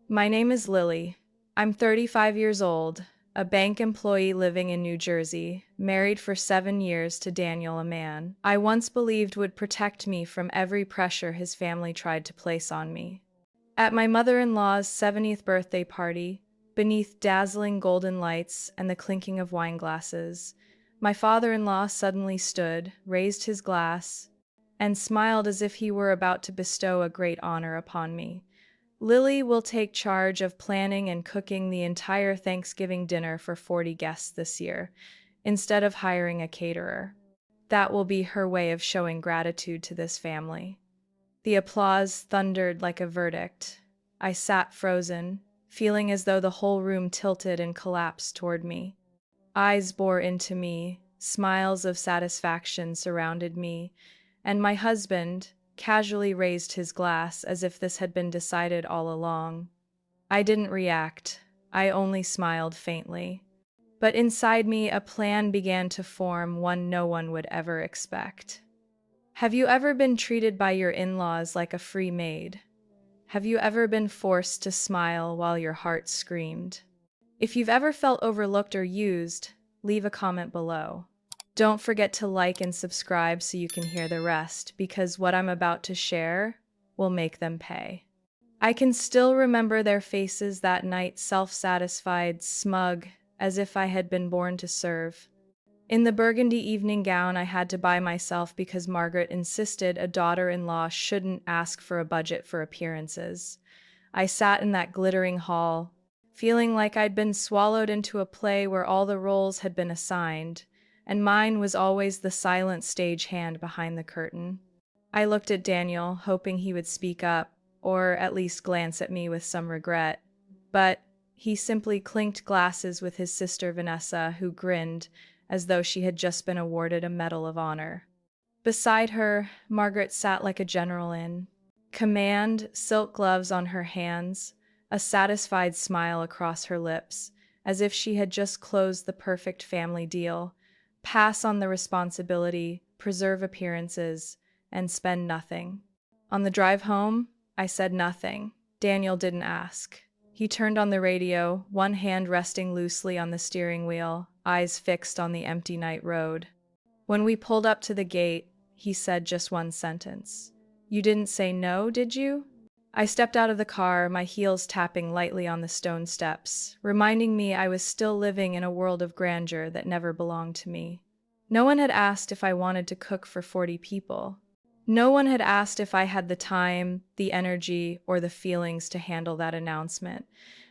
My name is Lily. I'm 35 years old, a bank employee living in New Jersey, married for 7 years to Daniel, a man I once believed would protect me from every pressure his family tried to place on me. At my mother-in-law's 70th birthday party, beneath dazzling golden lights and the clinking of wine glasses, my father-in-law suddenly stood, raised his glass, and smiled as if he were about to bestow a great honor upon me. Lily will take charge of planning and cooking the entire Thanksgiving dinner for 40 guests this year, instead of hiring a caterer. That will be her way of showing gratitude to this family. The applause thundered like a verdict. I sat frozen, feeling as though the whole room tilted and collapsed toward me. Eyes bore into me, smiles of satisfaction surrounded me, and my husband casually raised his glass as if this had been decided all along. I didn't react. I only smiled faintly. But inside me, a plan began to form, one no one would ever expect. Have you ever been treated by your in-laws like a free maid? Have you ever been forced to smile while your heart screamed? If you've ever felt overlooked or used, leave a comment below. Don't forget to like and subscribe so you can hear the rest, because what I'm about to share will make them pay. I can still remember their faces that night, self-satisfied, smug, as if I had been born to serve. In the burgundy evening gown I had to buy myself because Margaret insisted a daughter-in-law shouldn't ask for a budget for appearances. I sat in that glittering hall, feeling like I'd been swallowed into a play where all the roles had been assigned, and mine was always the silent stagehand behind the curtain. I looked at Daniel, hoping he would speak up, or at least glance at me with some regret, but he simply clinked glasses with his sister Vanessa, who grinned as though she had just been awarded a Medal of Honor. Beside her, Margaret sat like a general in command, silk gloves on her hands, a satisfied smile across her lips, as if she had just closed the perfect family deal: pass on the responsibility, preserve appearances, and spend nothing. On the drive home, I said nothing. Daniel didn't ask. He turned on the radio, one hand resting loosely on the steering wheel, eyes fixed on the empty night road. When we pulled up to the gate, he said just one sentence. "You didn't say no, did you?" I stepped out of the car, my heels tapping lightly on the stone steps, reminding me I was still living in a world of grandeur that never belonged to me. No one had asked if I wanted to cook for 40 people. No one had asked if I had the time, the energy, or the feelings to handle that announcement.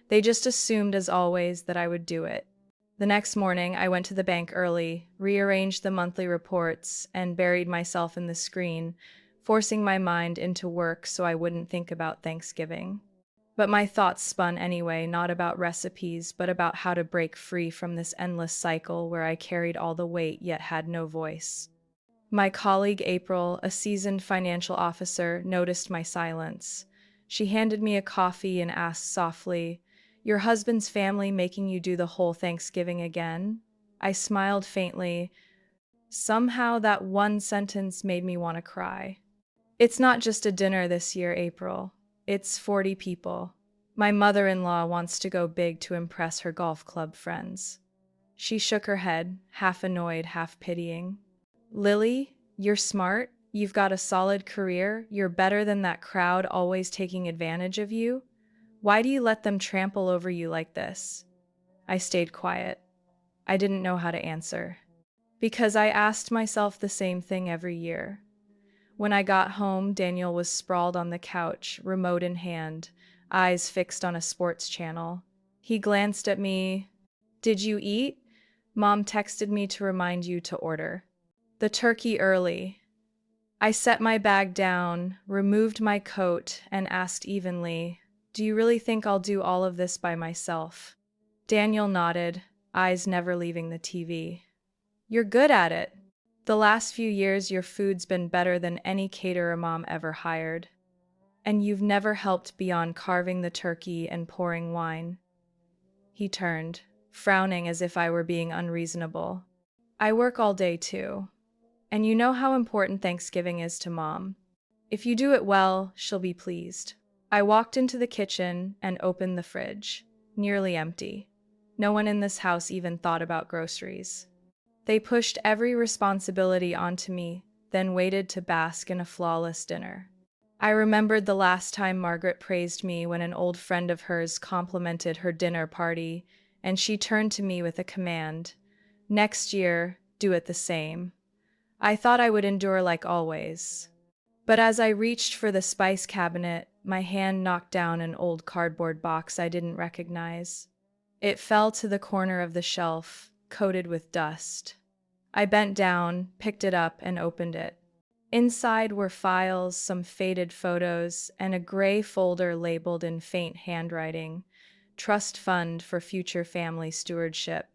They just assumed, as always, that I would do it. The next morning, I went to the bank early, rearranged the monthly reports, and buried myself in the screen, forcing my mind into work so I wouldn't think about Thanksgiving. But my thoughts spun anyway, not about recipes, but about how to break free from this endless cycle where I carried all the weight yet had no voice. My colleague April, a seasoned financial officer, noticed my silence. She handed me a coffee and asked softly, "Your husband's family making you do the whole Thanksgiving again?" I smiled faintly. Somehow that one sentence made me want to cry. "It's not just a dinner this year, April. It's 40 people. My mother-in-law wants to go big to impress her golf club friends." She shook her head, half annoyed, half pitying. "Lily, you're smart. You've got a solid career. You're better than that crowd always taking advantage of you. Why do you let them trample over you like this?" I stayed quiet. I didn't know how to answer. Because I asked myself the same thing every year. When I got home, Daniel was sprawled on the couch, remote in hand, eyes fixed on a sports channel. He glanced at me. "Did you eat? Mom texted me to remind you to order the turkey early." I set my bag down, removed my coat, and asked evenly, "Do you really think I'll do all of this by myself?" Daniel nodded, eyes never leaving the TV. "You're good at it. The last few years your food's been better than any caterer Mom ever hired. And you've never helped beyond carving the turkey and pouring wine." He turned, frowning as if I were being unreasonable. "I work all day too. And you know how important Thanksgiving is to Mom. If you do it well, she'll be pleased." I walked into the kitchen and opened the fridge. Nearly empty. No one in this house even thought about groceries. They pushed every responsibility onto me, then waited to bask in a flawless dinner. I remembered the last time Margaret praised me when an old friend of hers complimented her dinner party, and she turned to me with a command. Next year, do it the same. I thought I would endure like always. But as I reached for the spice cabinet, my hand knocked down an old cardboard box I didn't recognize. It fell to the corner of the shelf, coated with dust. I bent down, picked it up, and opened it. Inside were files, some faded photos, and a gray folder labeled in faint handwriting, Trust Fund for Future Family Stewardship,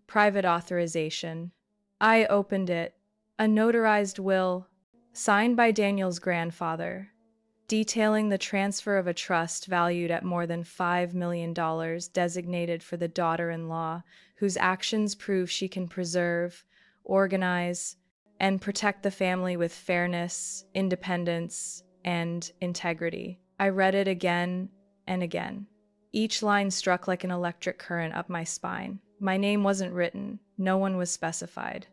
Private Authorization. I opened it. A notarized will, signed by Daniel's grandfather, detailing the transfer of a trust valued at more than $5 million designated for the daughter-in-law, whose actions prove she can preserve, organize, and protect the family with fairness, independence, and integrity. I read it again and again. Each line struck like an electric current up my spine. My name wasn't written, no one was specified.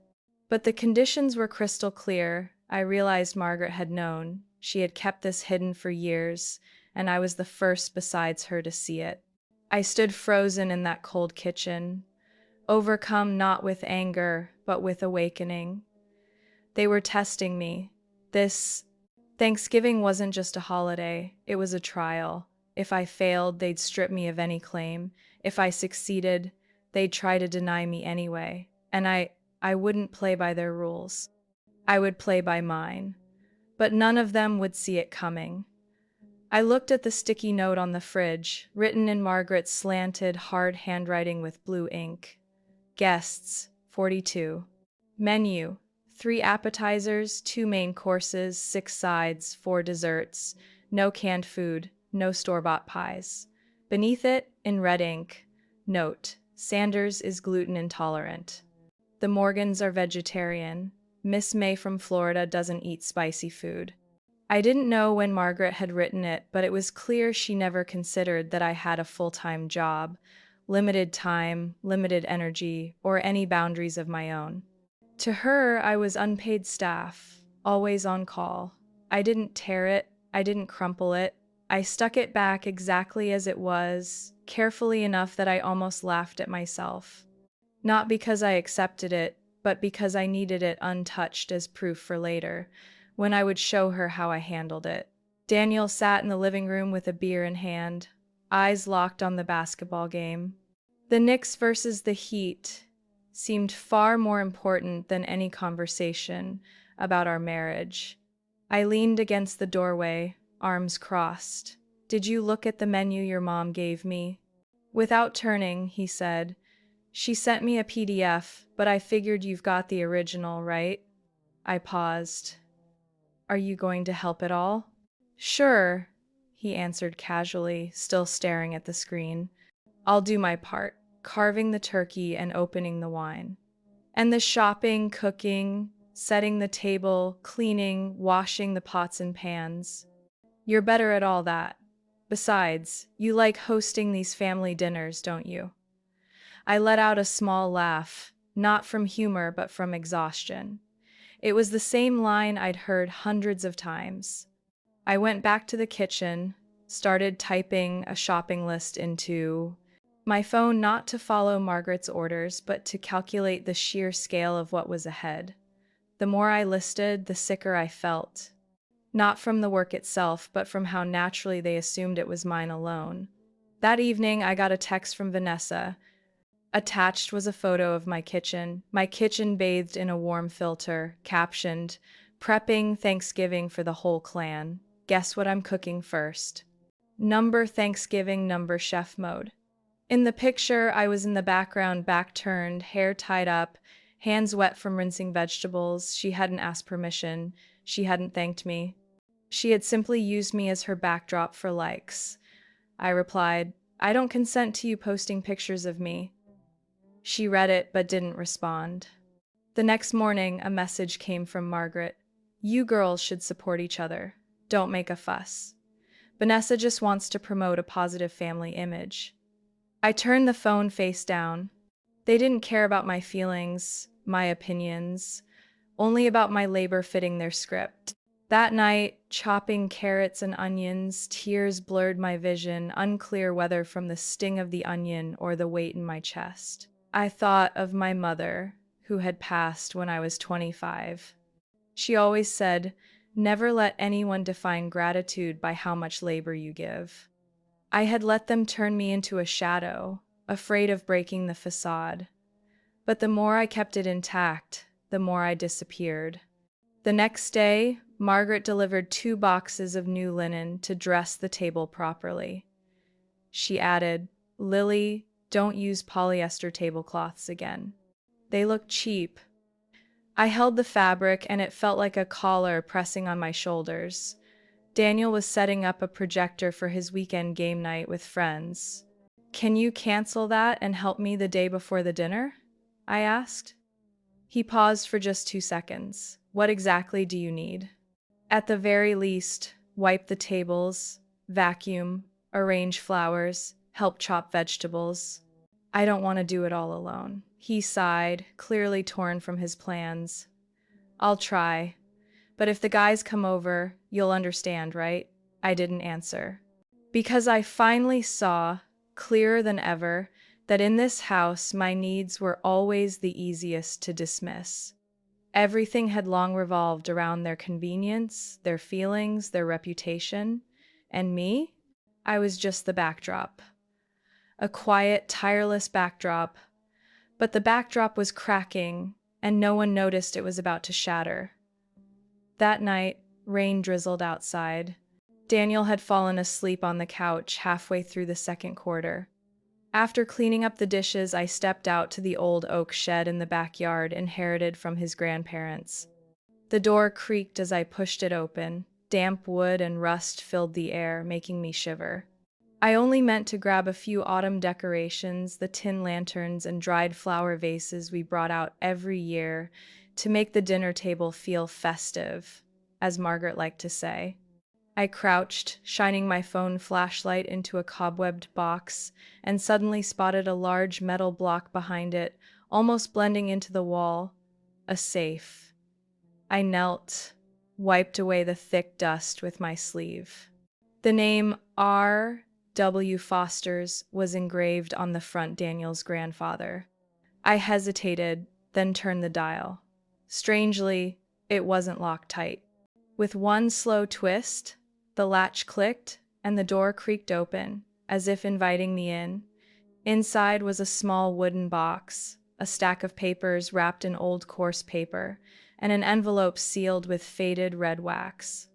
But the conditions were crystal clear. I realized Margaret had known. She had kept this hidden for years, and I was the first besides her to see it. I stood frozen in that cold kitchen, overcome not with anger, but with awakening. They were testing me. This Thanksgiving wasn't just a holiday, it was a trial. If I failed, they'd strip me of any claim. If I succeeded, they'd try to deny me anyway. And I wouldn't play by their rules. I would play by mine. But none of them would see it coming. I looked at the sticky note on the fridge, written in Margaret's slanted, hard handwriting with blue ink. Guests, 42. Menu, 3 appetizers, 2 main courses, 6 sides, 4 desserts. No canned food, no store-bought pies. Beneath it, in red ink, note, Sanders is gluten intolerant. The Morgans are vegetarian. Miss May from Florida doesn't eat spicy food. I didn't know when Margaret had written it, but it was clear she never considered that I had a full-time job, limited time, limited energy, or any boundaries of my own. To her, I was unpaid staff, always on call. I didn't tear it, I didn't crumple it. I stuck it back exactly as it was, carefully enough that I almost laughed at myself. Not because I accepted it, but because I needed it untouched as proof for later, when I would show her how I handled it. Daniel sat in the living room with a beer in hand, eyes locked on the basketball game. The Knicks versus the Heat seemed far more important than any conversation about our marriage. I leaned against the doorway, arms crossed. Did you look at the menu your mom gave me? Without turning, he said, she sent me a PDF, but I figured you've got the original, right? I paused. Are you going to help at all? Sure, he answered casually, still staring at the screen. I'll do my part, carving the turkey and opening the wine. And the shopping, cooking, setting the table, cleaning, washing the pots and pans. You're better at all that. Besides, you like hosting these family dinners, don't you? I let out a small laugh, not from humor but from exhaustion. It was the same line I'd heard hundreds of times. I went back to the kitchen, started typing a shopping list into my phone, not to follow Margaret's orders, but to calculate the sheer scale of what was ahead. The more I listed, the sicker I felt. Not from the work itself, but from how naturally they assumed it was mine alone. That evening, I got a text from Vanessa. Attached was a photo of my kitchen bathed in a warm filter, captioned, "Prepping Thanksgiving for the whole clan. Guess what I'm cooking first?" Number Thanksgiving, number chef mode. In the picture, I was in the background, back turned, hair tied up, hands wet from rinsing vegetables. She hadn't asked permission. She hadn't thanked me. She had simply used me as her backdrop for likes. I replied, "I don't consent to you posting pictures of me." She read it but didn't respond. The next morning, a message came from Margaret. "You girls should support each other. Don't make a fuss." Vanessa just wants to promote a positive family image. I turned the phone face down. They didn't care about my feelings, my opinions, only about my labor fitting their script. That night, chopping carrots and onions, tears blurred my vision, unclear whether from the sting of the onion or the weight in my chest. I thought of my mother, who had passed when I was 25. She always said, "Never let anyone define gratitude by how much labor you give." I had let them turn me into a shadow, afraid of breaking the facade. But the more I kept it intact, the more I disappeared. The next day, Margaret delivered 2 boxes of new linen to dress the table properly. She added, "Lily, don't use polyester tablecloths again. They look cheap." I held the fabric and it felt like a collar pressing on my shoulders. Daniel was setting up a projector for his weekend game night with friends. "Can you cancel that and help me the day before the dinner?" I asked. He paused for just 2 seconds. "What exactly do you need?" "At the very least, wipe the tables, vacuum, arrange flowers, help chop vegetables." "I don't want to do it all alone." He sighed, clearly torn from his plans. "I'll try. But if the guys come over, you'll understand, right?" I didn't answer. Because I finally saw, clearer than ever, that in this house my needs were always the easiest to dismiss. Everything had long revolved around their convenience, their feelings, their reputation. And me? I was just the backdrop. A quiet, tireless backdrop. But the backdrop was cracking, and no one noticed it was about to shatter. That night, rain drizzled outside. Daniel had fallen asleep on the couch halfway through the second quarter. After cleaning up the dishes, I stepped out to the old oak shed in the backyard inherited from his grandparents. The door creaked as I pushed it open. Damp wood and rust filled the air, making me shiver. I only meant to grab a few autumn decorations, the tin lanterns and dried flower vases we brought out every year to make the dinner table feel festive, as Margaret liked to say. I crouched, shining my phone flashlight into a cobwebbed box, and suddenly spotted a large metal block behind it, almost blending into the wall. A safe. I knelt, wiped away the thick dust with my sleeve. The name R. W. Foster's was engraved on the front. Daniel's grandfather. I hesitated, then turned the dial. Strangely, it wasn't locked tight. With one slow twist, the latch clicked and the door creaked open, as if inviting me in. Inside was a small wooden box, a stack of papers wrapped in old coarse paper, and an envelope sealed with faded red wax.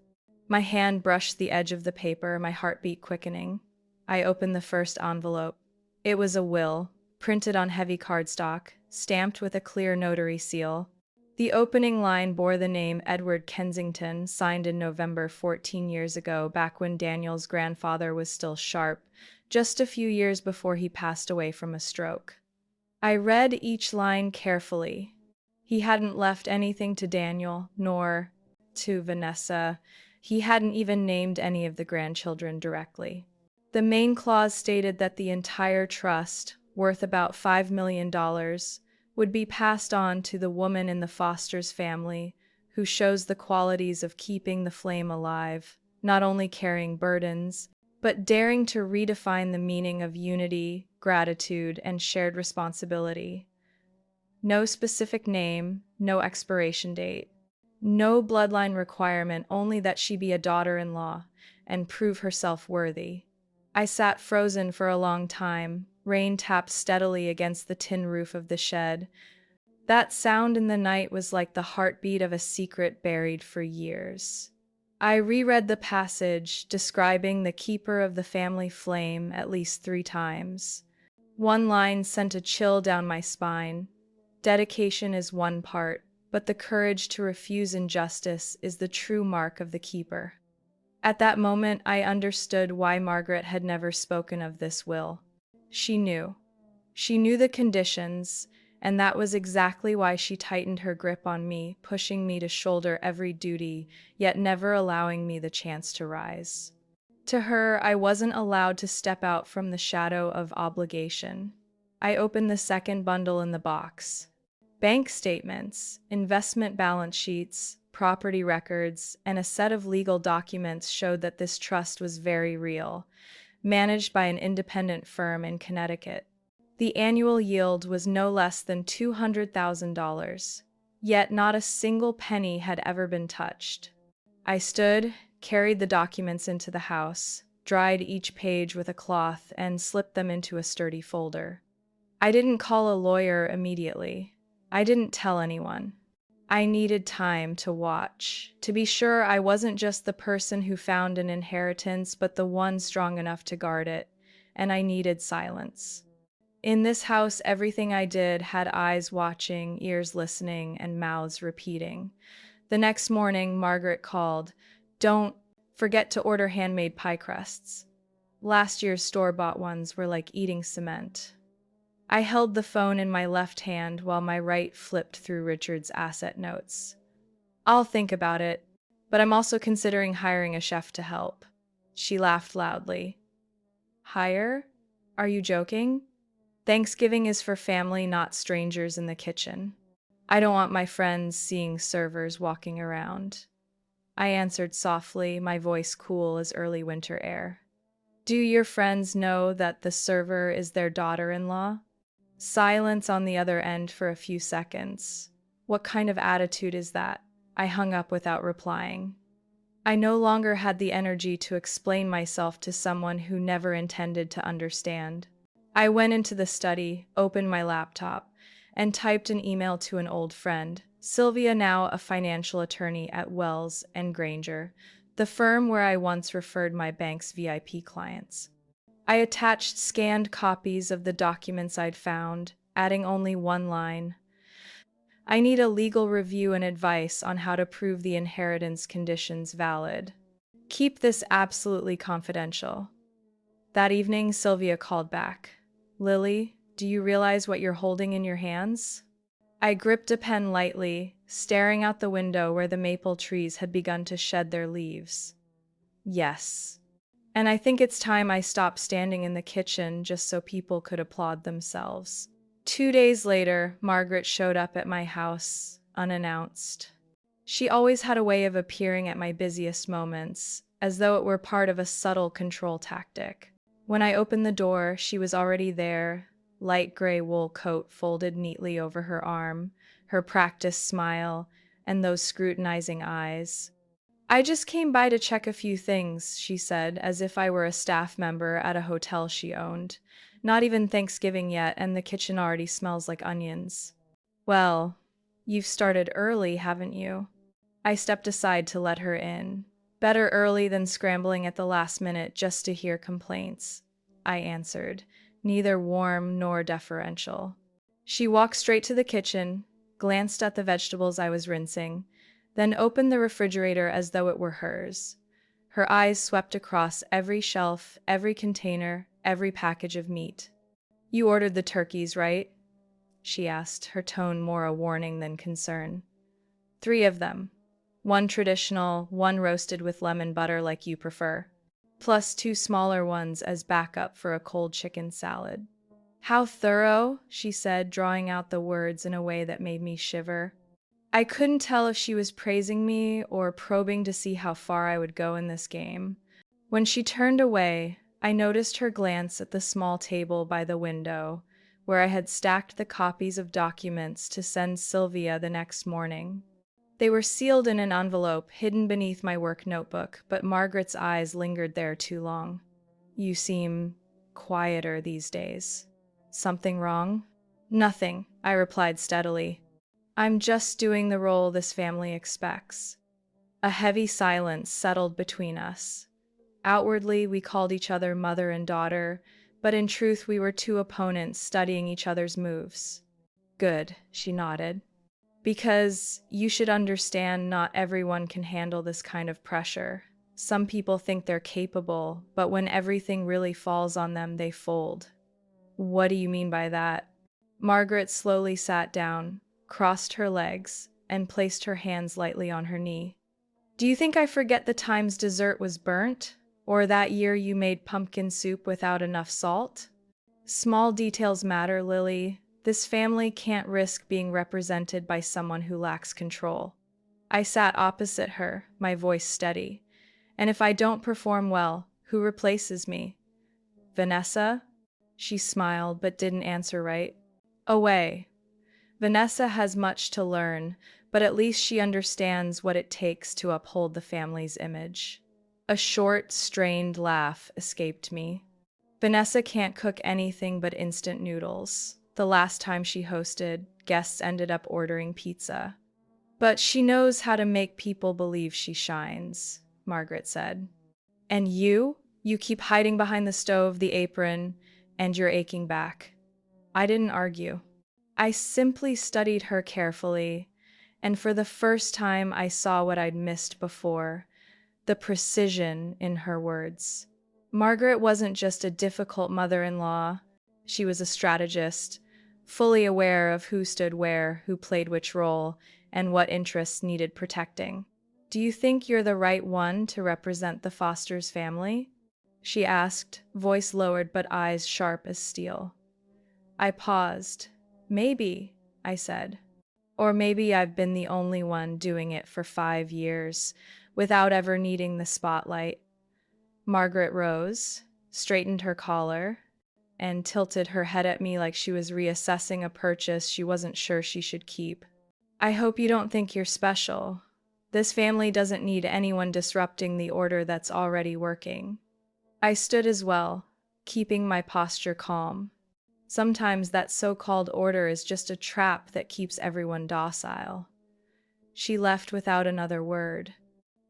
My hand brushed the edge of the paper, my heartbeat quickening. I opened the first envelope. It was a will, printed on heavy cardstock, stamped with a clear notary seal. The opening line bore the name Edward Kensington, signed in November 14 years ago, back when Daniel's grandfather was still sharp, just a few years before he passed away from a stroke. I read each line carefully. He hadn't left anything to Daniel, nor to Vanessa. He hadn't even named any of the grandchildren directly. The main clause stated that the entire trust, worth about $5 million, would be passed on to the woman in the Foster's family who shows the qualities of keeping the flame alive, not only carrying burdens, but daring to redefine the meaning of unity, gratitude, and shared responsibility. No specific name, no expiration date, no bloodline requirement, only that she be a daughter-in-law and prove herself worthy. I sat frozen for a long time. Rain tapped steadily against the tin roof of the shed. That sound in the night was like the heartbeat of a secret buried for years. I reread the passage describing the keeper of the family flame at least 3 times. One line sent a chill down my spine. Dedication is one part, but the courage to refuse injustice is the true mark of the keeper. At that moment, I understood why Margaret had never spoken of this will. She knew. She knew the conditions, and that was exactly why she tightened her grip on me, pushing me to shoulder every duty, yet never allowing me the chance to rise. To her, I wasn't allowed to step out from the shadow of obligation. I opened the second bundle in the box. Bank statements, investment balance sheets, property records, and a set of legal documents showed that this trust was very real, managed by an independent firm in Connecticut. The annual yield was no less than $200,000, yet not a single penny had ever been touched. I stood, carried the documents into the house, dried each page with a cloth, and slipped them into a sturdy folder. I didn't call a lawyer immediately. I didn't tell anyone. I needed time to watch, to be sure I wasn't just the person who found an inheritance, but the one strong enough to guard it, and I needed silence. In this house, everything I did had eyes watching, ears listening, and mouths repeating. The next morning, Margaret called. "Don't forget to order handmade pie crusts. Last year's store-bought ones were like eating cement." I held the phone in my left hand while my right flipped through Richard's asset notes. "I'll think about it, but I'm also considering hiring a chef to help." She laughed loudly. "Hire? Are you joking? Thanksgiving is for family, not strangers in the kitchen. I don't want my friends seeing servers walking around." I answered softly, my voice cool as early winter air. "Do your friends know that the server is their daughter-in-law?" Silence on the other end for a few seconds. What kind of attitude is that? I hung up without replying. I no longer had the energy to explain myself to someone who never intended to understand. I went into the study, opened my laptop, and typed an email to an old friend, Sylvia, now a financial attorney at Wells and Granger, the firm where I once referred my bank's VIP clients. I attached scanned copies of the documents I'd found, adding only one line. "I need a legal review and advice on how to prove the inheritance conditions valid. Keep this absolutely confidential." That evening, Sylvia called back. "Lily, do you realize what you're holding in your hands?" I gripped a pen lightly, staring out the window where the maple trees had begun to shed their leaves. "Yes. And I think it's time I stopped standing in the kitchen just so people could applaud themselves." 2 days later, Margaret showed up at my house, unannounced. She always had a way of appearing at my busiest moments, as though it were part of a subtle control tactic. When I opened the door, she was already there, light gray wool coat folded neatly over her arm, her practiced smile, and those scrutinizing eyes. "I just came by to check a few things," she said, as if I were a staff member at a hotel she owned. "Not even Thanksgiving yet, and the kitchen already smells like onions." "Well, you've started early, haven't you?" I stepped aside to let her in. "Better early than scrambling at the last minute just to hear complaints," I answered, neither warm nor deferential. She walked straight to the kitchen, glanced at the vegetables I was rinsing, then opened the refrigerator as though it were hers. Her eyes swept across every shelf, every container, every package of meat. "You ordered the turkeys, right?" she asked, her tone more a warning than concern. "3 of them. One traditional, one roasted with lemon butter like you prefer, plus 2 smaller ones as backup for a cold chicken salad." "How thorough," she said, drawing out the words in a way that made me shiver. I couldn't tell if she was praising me or probing to see how far I would go in this game. When she turned away, I noticed her glance at the small table by the window, where I had stacked the copies of documents to send Sylvia the next morning. They were sealed in an envelope hidden beneath my work notebook, but Margaret's eyes lingered there too long. "You seem quieter these days. Something wrong?" "Nothing," I replied steadily. "I'm just doing the role this family expects." A heavy silence settled between us. Outwardly, we called each other mother and daughter, but in truth we were 2 opponents studying each other's moves. "Good," she nodded. "Because you should understand not everyone can handle this kind of pressure. Some people think they're capable, but when everything really falls on them, they fold." "What do you mean by that?" Margaret slowly sat down, crossed her legs, and placed her hands lightly on her knee. "Do you think I forget the times dessert was burnt? Or that year you made pumpkin soup without enough salt? Small details matter, Lily. This family can't risk being represented by someone who lacks control. I sat opposite her, my voice steady. And if I don't perform well, who replaces me? Vanessa? She smiled but didn't answer right away. Vanessa has much to learn, but at least she understands what it takes to uphold the family's image. A short, strained laugh escaped me. Vanessa can't cook anything but instant noodles. The last time she hosted, guests ended up ordering pizza. But she knows how to make people believe she shines, Margaret said. And you? You keep hiding behind the stove, the apron, and your aching back. I didn't argue. I simply studied her carefully, and for the first time I saw what I'd missed before, the precision in her words. Margaret wasn't just a difficult mother-in-law, she was a strategist, fully aware of who stood where, who played which role, and what interests needed protecting. Do you think you're the right one to represent the Fosters family? She asked, voice lowered but eyes sharp as steel. I paused. Maybe, I said. Or maybe I've been the only one doing it for 5 years, without ever needing the spotlight. Margaret rose, straightened her collar, and tilted her head at me like she was reassessing a purchase she wasn't sure she should keep. I hope you don't think you're special. This family doesn't need anyone disrupting the order that's already working. I stood as well, keeping my posture calm. Sometimes that so-called order is just a trap that keeps everyone docile. She left without another word.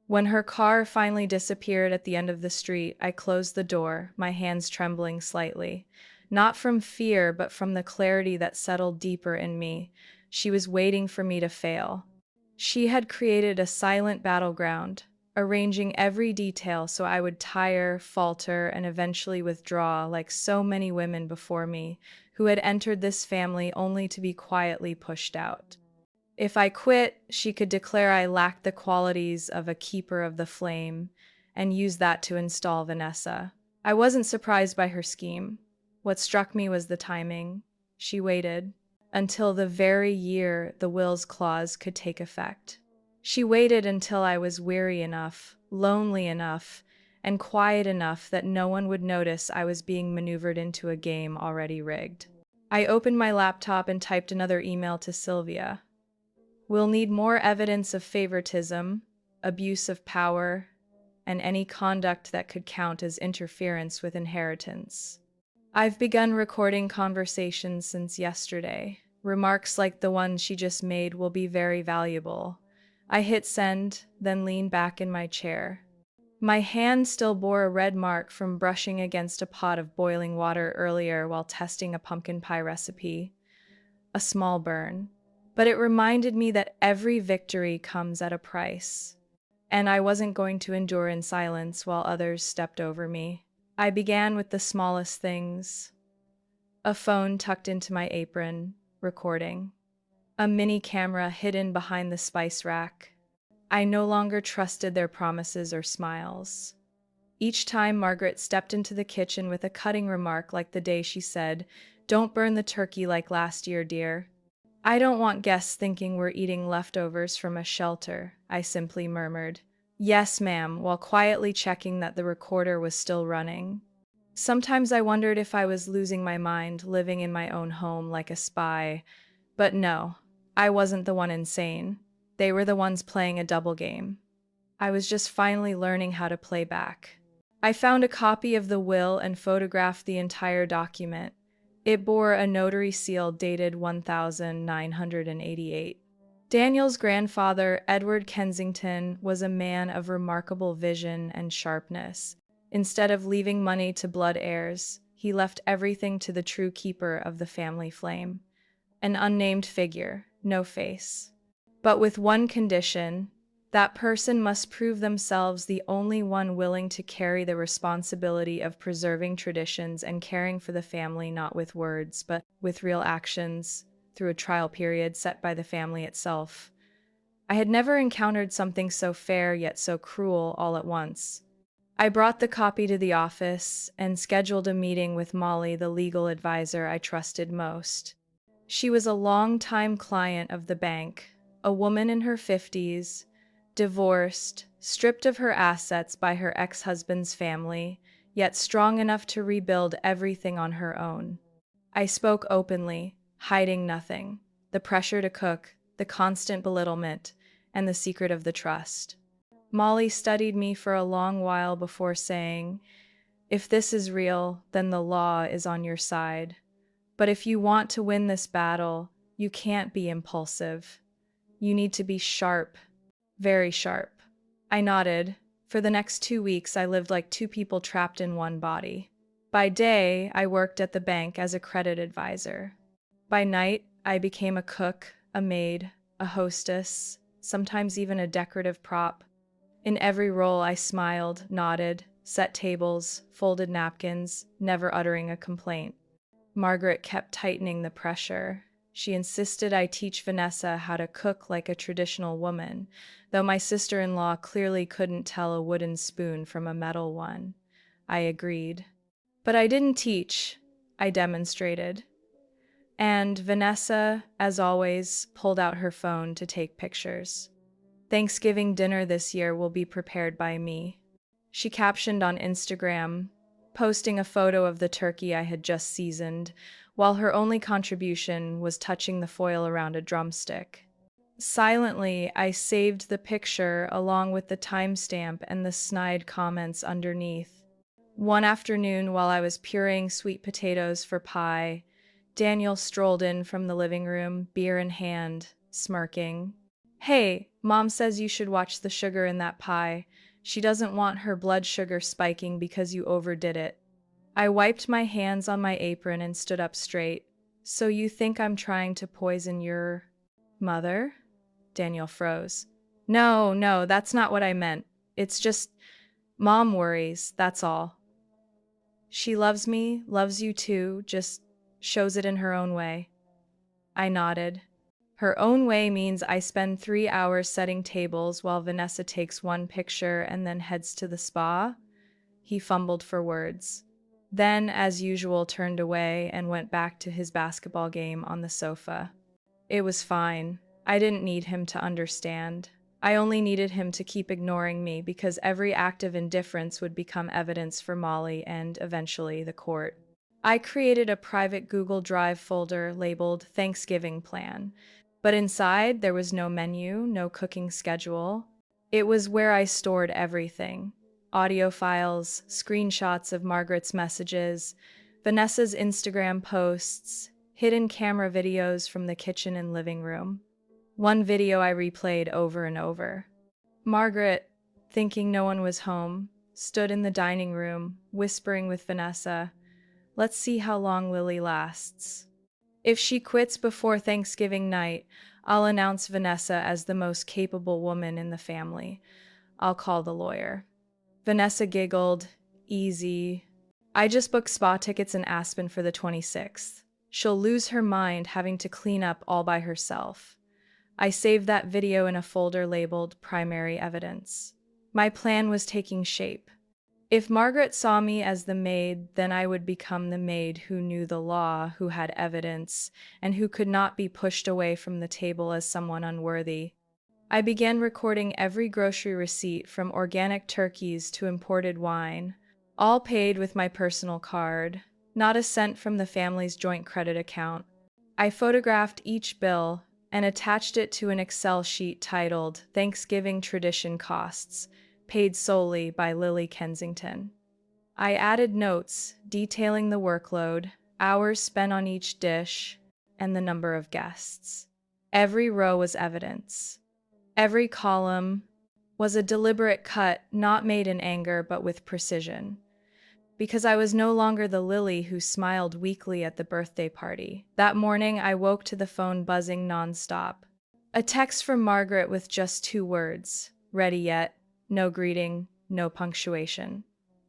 When her car finally disappeared at the end of the street, I closed the door, my hands trembling slightly. Not from fear, but from the clarity that settled deeper in me. She was waiting for me to fail. She had created a silent battleground, arranging every detail so I would tire, falter, and eventually withdraw like so many women before me who had entered this family only to be quietly pushed out. If I quit, she could declare I lacked the qualities of a keeper of the flame and use that to install Vanessa. I wasn't surprised by her scheme. What struck me was the timing. She waited until the very year the will's clause could take effect. She waited until I was weary enough, lonely enough, and quiet enough that no one would notice I was being maneuvered into a game already rigged. I opened my laptop and typed another email to Sylvia. We'll need more evidence of favoritism, abuse of power, and any conduct that could count as interference with inheritance. I've begun recording conversations since yesterday. Remarks like the one she just made will be very valuable. I hit send, then leaned back in my chair. My hand still bore a red mark from brushing against a pot of boiling water earlier while testing a pumpkin pie recipe. A small burn. But it reminded me that every victory comes at a price. And I wasn't going to endure in silence while others stepped over me. I began with the smallest things. A phone tucked into my apron, recording. A mini camera hidden behind the spice rack. I no longer trusted their promises or smiles. Each time Margaret stepped into the kitchen with a cutting remark like the day she said, "Don't burn the turkey like last year, dear." I don't want guests thinking we're eating leftovers from a shelter, I simply murmured. Yes, ma'am, while quietly checking that the recorder was still running. Sometimes I wondered if I was losing my mind, living in my own home like a spy. But no, I wasn't the one insane. They were the ones playing a double game. I was just finally learning how to play back. I found a copy of the will and photographed the entire document. It bore a notary seal dated 1988. Daniel's grandfather, Edward Kensington, was a man of remarkable vision and sharpness. Instead of leaving money to blood heirs, he left everything to the true keeper of the family flame. An unnamed figure, no face. But with one condition: that person must prove themselves the only one willing to carry the responsibility of preserving traditions and caring for the family not with words, but with real actions, through a trial period set by the family itself. I had never encountered something so fair yet so cruel all at once. I brought the copy to the office and scheduled a meeting with Molly, the legal advisor I trusted most. She was a long-time client of the bank, a woman in her 50s, divorced, stripped of her assets by her ex-husband's family, yet strong enough to rebuild everything on her own. I spoke openly, hiding nothing: the pressure to cook, the constant belittlement, and the secret of the trust. Molly studied me for a long while before saying, "If this is real, then the law is on your side. But if you want to win this battle, you can't be impulsive. You need to be sharp, very sharp." I nodded. For the next 2 weeks, I lived like two people trapped in one body. By day, I worked at the bank as a credit advisor. By night, I became a cook, a maid, a hostess, sometimes even a decorative prop. In every role, I smiled, nodded, set tables, folded napkins, never uttering a complaint. Margaret kept tightening the pressure. She insisted I teach Vanessa how to cook like a traditional woman, though my sister-in-law clearly couldn't tell a wooden spoon from a metal one. I agreed. But I didn't teach, I demonstrated. And Vanessa, as always, pulled out her phone to take pictures. "Thanksgiving dinner this year will be prepared by me," she captioned on Instagram, posting a photo of the turkey I had just seasoned, while her only contribution was touching the foil around a drumstick. Silently, I saved the picture along with the timestamp and the snide comments underneath. One afternoon, while I was pureeing sweet potatoes for pie, Daniel strolled in from the living room, beer in hand, smirking. "Hey, Mom says you should watch the sugar in that pie. She doesn't want her blood sugar spiking because you overdid it." I wiped my hands on my apron and stood up straight. "So you think I'm trying to poison your mother?" Daniel froze. No, that's not what I meant. It's just Mom worries, that's all. She loves me, loves you too, just shows it in her own way." I nodded. "Her own way means I spend 3 hours setting tables while Vanessa takes one picture and then heads to the spa?" He fumbled for words. Then, as usual, turned away and went back to his basketball game on the sofa. It was fine. I didn't need him to understand. I only needed him to keep ignoring me, because every act of indifference would become evidence for Molly and, eventually, the court. I created a private Google Drive folder labeled Thanksgiving Plan, but inside there was no menu, no cooking schedule. It was where I stored everything: audio files, screenshots of Margaret's messages, Vanessa's Instagram posts, hidden camera videos from the kitchen and living room. One video I replayed over and over. Margaret, thinking no one was home, stood in the dining room, whispering with Vanessa, "Let's see how long Lily lasts. If she quits before Thanksgiving night, I'll announce Vanessa as the most capable woman in the family. I'll call the lawyer." Vanessa giggled. "Easy. I just booked spa tickets in Aspen for the 26th. She'll lose her mind having to clean up all by herself." I saved that video in a folder labeled Primary Evidence. My plan was taking shape. If Margaret saw me as the maid, then I would become the maid who knew the law, who had evidence, and who could not be pushed away from the table as someone unworthy. I began recording every grocery receipt, from organic turkeys to imported wine, all paid with my personal card, not a cent from the family's joint credit account. I photographed each bill and attached it to an Excel sheet titled Thanksgiving Tradition Costs, paid solely by Lily Kensington. I added notes detailing the workload, hours spent on each dish, and the number of guests. Every row was evidence. Every column was a deliberate cut, not made in anger but with precision. Because I was no longer the Lily who smiled weakly at the birthday party. That morning, I woke to the phone buzzing nonstop. A text from Margaret with just 2 words: "Ready yet?" No greeting, no punctuation.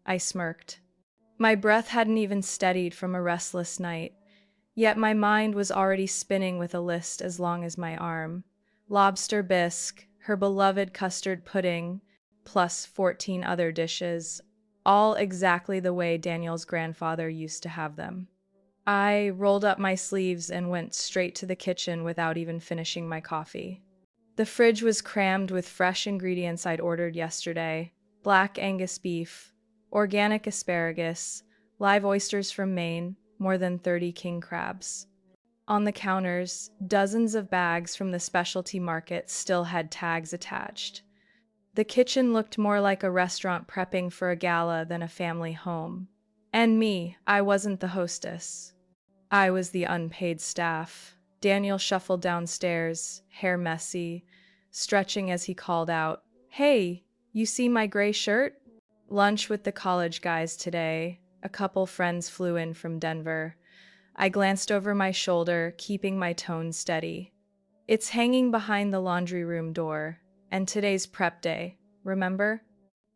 I smirked. My breath hadn't even steadied from a restless night, yet my mind was already spinning with a list as long as my arm. Lobster bisque, her beloved custard pudding, plus 14 other dishes. all exactly the way Daniel's grandfather used to have them. I rolled up my sleeves and went straight to the kitchen without even finishing my coffee. The fridge was crammed with fresh ingredients I'd ordered yesterday: black Angus beef, organic asparagus, live oysters from Maine, more than 30 king crabs. On the counters, dozens of bags from the specialty market still had tags attached. The kitchen looked more like a restaurant prepping for a gala than a family home. And me, I wasn't the hostess. I was the unpaid staff. Daniel shuffled downstairs, hair messy, stretching as he called out, "Hey, you see my gray shirt?" Lunch with the college guys today. A couple friends flew in from Denver. I glanced over my shoulder, keeping my tone steady. "It's hanging behind the laundry room door. And today's prep day, remember?"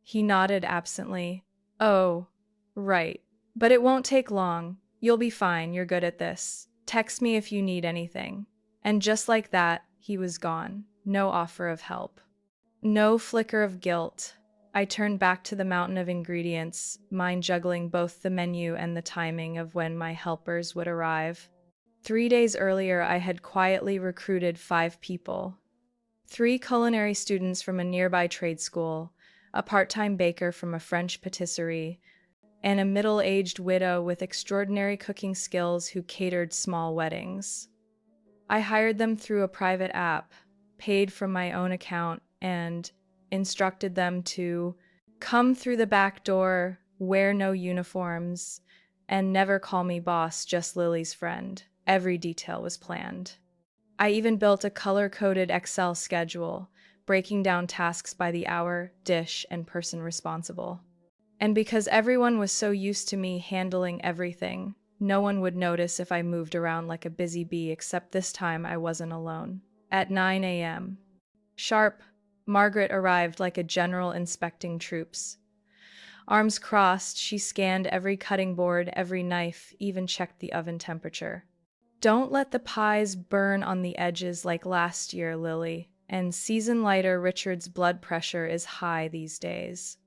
He nodded absently. "Oh, right. But it won't take long. You'll be fine, you're good at this. Text me if you need anything." And just like that, he was gone. No offer of help. No flicker of guilt. I turned back to the mountain of ingredients, mind juggling both the menu and the timing of when my helpers would arrive. 3 days earlier, I had quietly recruited 5 people. 3 culinary students from a nearby trade school, a part-time baker from a French patisserie, and a middle-aged widow with extraordinary cooking skills who catered small weddings. I hired them through a private app, paid from my own account, and instructed them to come through the back door, wear no uniforms, and never call me boss, just Lily's friend. Every detail was planned. I even built a color-coded Excel schedule, breaking down tasks by the hour, dish, and person responsible. And because everyone was so used to me handling everything, no one would notice if I moved around like a busy bee, except this time I wasn't alone. At 9 a.m. sharp, Margaret arrived like a general inspecting troops. Arms crossed, she scanned every cutting board, every knife, even checked the oven temperature. "Don't let the pies burn on the edges like last year, Lily. And season lighter, Richard's blood pressure is high these days."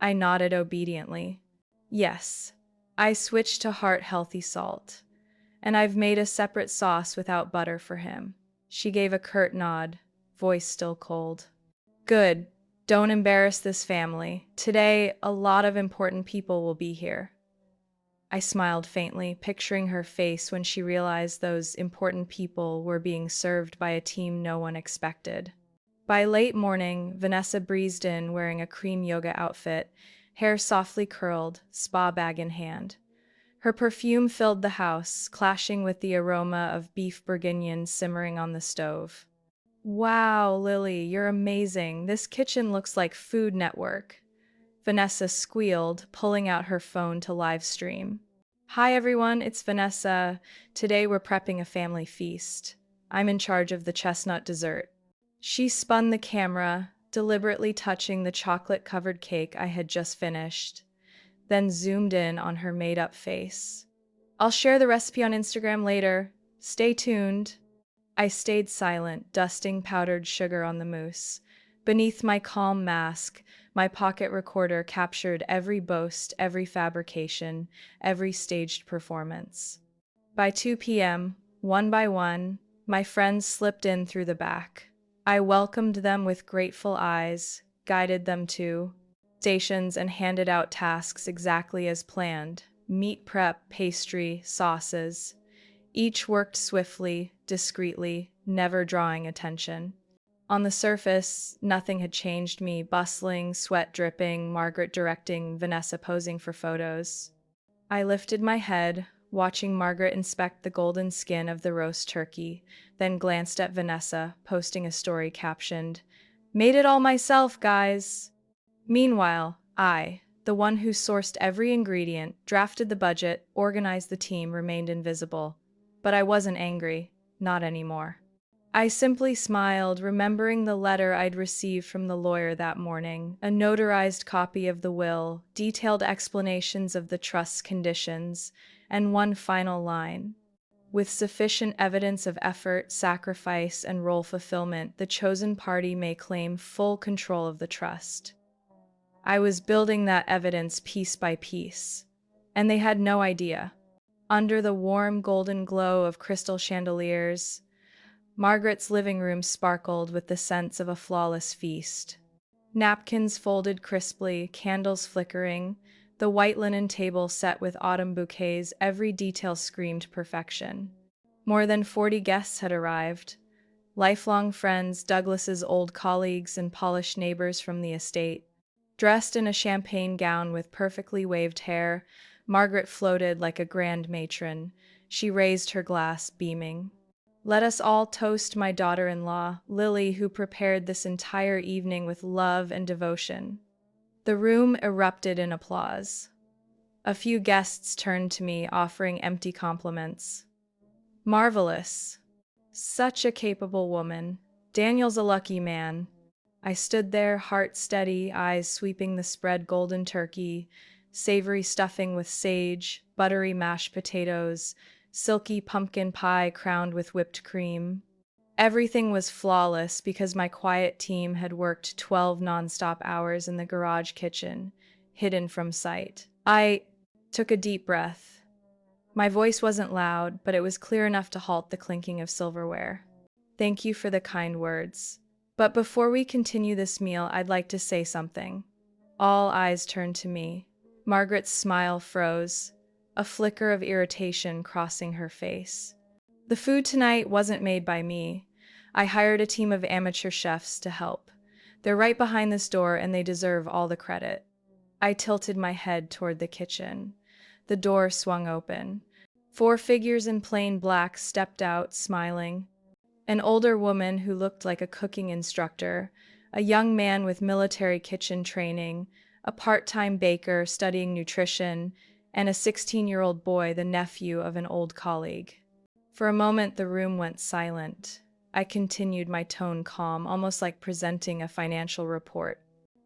I nodded obediently. "Yes, I switched to heart-healthy salt. And I've made a separate sauce without butter for him." She gave a curt nod, voice still cold. "Good. Don't embarrass this family. Today, a lot of important people will be here." I smiled faintly, picturing her face when she realized those important people were being served by a team no one expected. By late morning, Vanessa breezed in wearing a cream yoga outfit, hair softly curled, spa bag in hand. Her perfume filled the house, clashing with the aroma of beef bourguignon simmering on the stove. "Wow, Lily, you're amazing. This kitchen looks like Food Network." Vanessa squealed, pulling out her phone to live stream. "Hi everyone, it's Vanessa. Today we're prepping a family feast. I'm in charge of the chestnut dessert." She spun the camera, deliberately touching the chocolate-covered cake I had just finished, then zoomed in on her made-up face. "I'll share the recipe on Instagram later. Stay tuned." I stayed silent, dusting powdered sugar on the mousse. Beneath my calm mask, my pocket recorder captured every boast, every fabrication, every staged performance. By 2 p.m., one by one, my friends slipped in through the back. I welcomed them with grateful eyes, guided them to stations, and handed out tasks exactly as planned: meat prep, pastry, sauces. Each worked swiftly, discreetly, never drawing attention. On the surface, nothing had changed: me bustling, sweat dripping, Margaret directing, Vanessa posing for photos. I lifted my head, watching Margaret inspect the golden skin of the roast turkey, then glanced at Vanessa, posting a story captioned, "Made it all myself, guys." Meanwhile, I, the one who sourced every ingredient, drafted the budget, organized the team, remained invisible. But I wasn't angry, not anymore. I simply smiled, remembering the letter I'd received from the lawyer that morning, a notarized copy of the will, detailed explanations of the trust's conditions, and one final line: "With sufficient evidence of effort, sacrifice, and role fulfillment, the chosen party may claim full control of the trust." I was building that evidence piece by piece, and they had no idea. Under the warm golden glow of crystal chandeliers, Margaret's living room sparkled with the sense of a flawless feast. Napkins folded crisply, candles flickering, the white linen table set with autumn bouquets, every detail screamed perfection. More than 40 guests had arrived, lifelong friends, Douglas's old colleagues, and polished neighbors from the estate. Dressed in a champagne gown with perfectly waved hair, Margaret floated like a grand matron. She raised her glass, beaming. Let us all toast my daughter-in-law, Lily, who prepared this entire evening with love and devotion. The room erupted in applause. A few guests turned to me, offering empty compliments. Marvelous. Such a capable woman. Daniel's a lucky man. I stood there, heart steady, eyes sweeping the spread golden turkey, savory stuffing with sage, buttery mashed potatoes, silky pumpkin pie crowned with whipped cream. Everything was flawless because my quiet team had worked 12 nonstop hours in the garage kitchen, hidden from sight. I took a deep breath. My voice wasn't loud, but it was clear enough to halt the clinking of silverware. Thank you for the kind words. But before we continue this meal, I'd like to say something. All eyes turned to me. Margaret's smile froze, a flicker of irritation crossing her face. The food tonight wasn't made by me. I hired a team of amateur chefs to help. They're right behind this door and they deserve all the credit. I tilted my head toward the kitchen. The door swung open. 4 figures in plain black stepped out, smiling. An older woman who looked like a cooking instructor, a young man with military kitchen training, a part-time baker studying nutrition, and a 16-year-old boy, the nephew of an old colleague. For a moment, the room went silent. I continued, my tone calm, almost like presenting a financial report.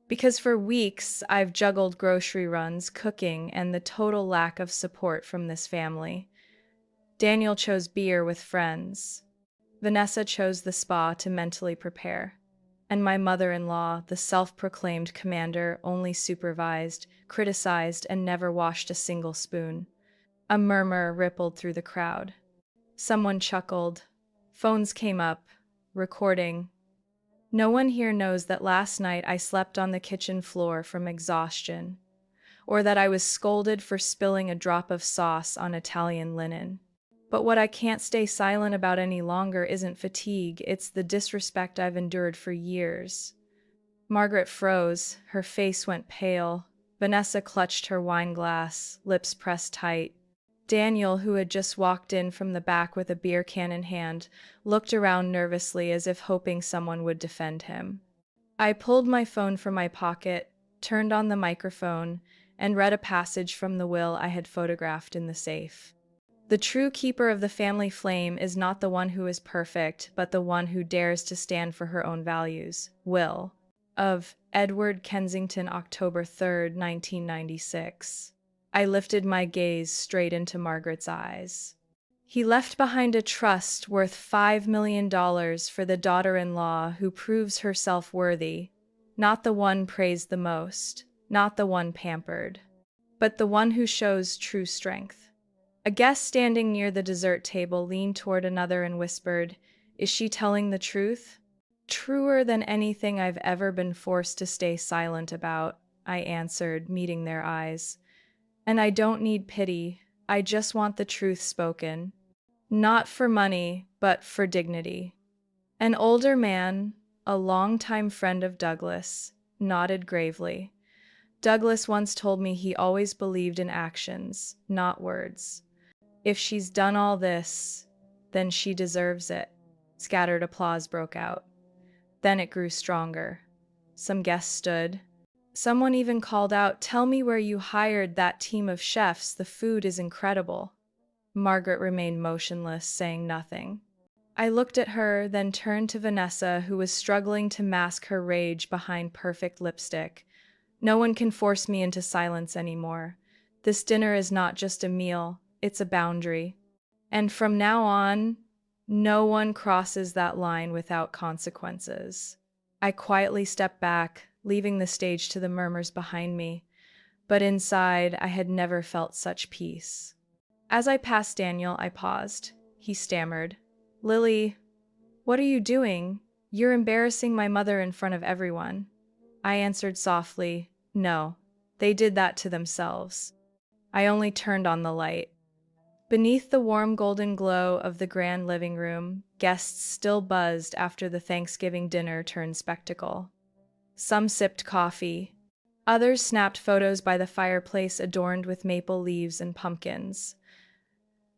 Because for weeks, I've juggled grocery runs, cooking, and the total lack of support from this family. Daniel chose beer with friends. Vanessa chose the spa to mentally prepare. And my mother-in-law, the self-proclaimed commander, only supervised, criticized, and never washed a single spoon. A murmur rippled through the crowd. Someone chuckled. Phones came up. Recording. No one here knows that last night I slept on the kitchen floor from exhaustion, or that I was scolded for spilling a drop of sauce on Italian linen. But what I can't stay silent about any longer isn't fatigue, it's the disrespect I've endured for years. Margaret froze, her face went pale. Vanessa clutched her wine glass, lips pressed tight. Daniel, who had just walked in from the back with a beer can in hand, looked around nervously as if hoping someone would defend him. I pulled my phone from my pocket, turned on the microphone, and read a passage from the will I had photographed in the safe. The true keeper of the family flame is not the one who is perfect, but the one who dares to stand for her own values. Will. Of Edward Kensington, October 3rd, 1996. I lifted my gaze straight into Margaret's eyes. He left behind a trust worth $5 million for the daughter-in-law who proves herself worthy, not the one praised the most, not the one pampered, but the one who shows true strength. A guest standing near the dessert table leaned toward another and whispered, "Is she telling the truth?" "Truer than anything I've ever been forced to stay silent about," I answered, meeting their eyes. "And I don't need pity, I just want the truth spoken. Not for money, but for dignity." An older man, a longtime friend of Douglas, nodded gravely. Douglas once told me he always believed in actions, not words. If she's done all this, then she deserves it. Scattered applause broke out. Then it grew stronger. Some guests stood. Someone even called out, "Tell me where you hired that team of chefs, the food is incredible." Margaret remained motionless, saying nothing. I looked at her, then turned to Vanessa, who was struggling to mask her rage behind perfect lipstick. "No one can force me into silence anymore. This dinner is not just a meal, it's a boundary. And from now on, no one crosses that line without consequences." I quietly stepped back, leaving the stage to the murmurs behind me. But inside, I had never felt such peace. As I passed Daniel, I paused. He stammered, "Lily, what are you doing? You're embarrassing my mother in front of everyone." I answered softly, "No, they did that to themselves." I only turned on the light. Beneath the warm golden glow of the grand living room, guests still buzzed after the Thanksgiving dinner turned spectacle. Some sipped coffee. Others snapped photos by the fireplace adorned with maple leaves and pumpkins.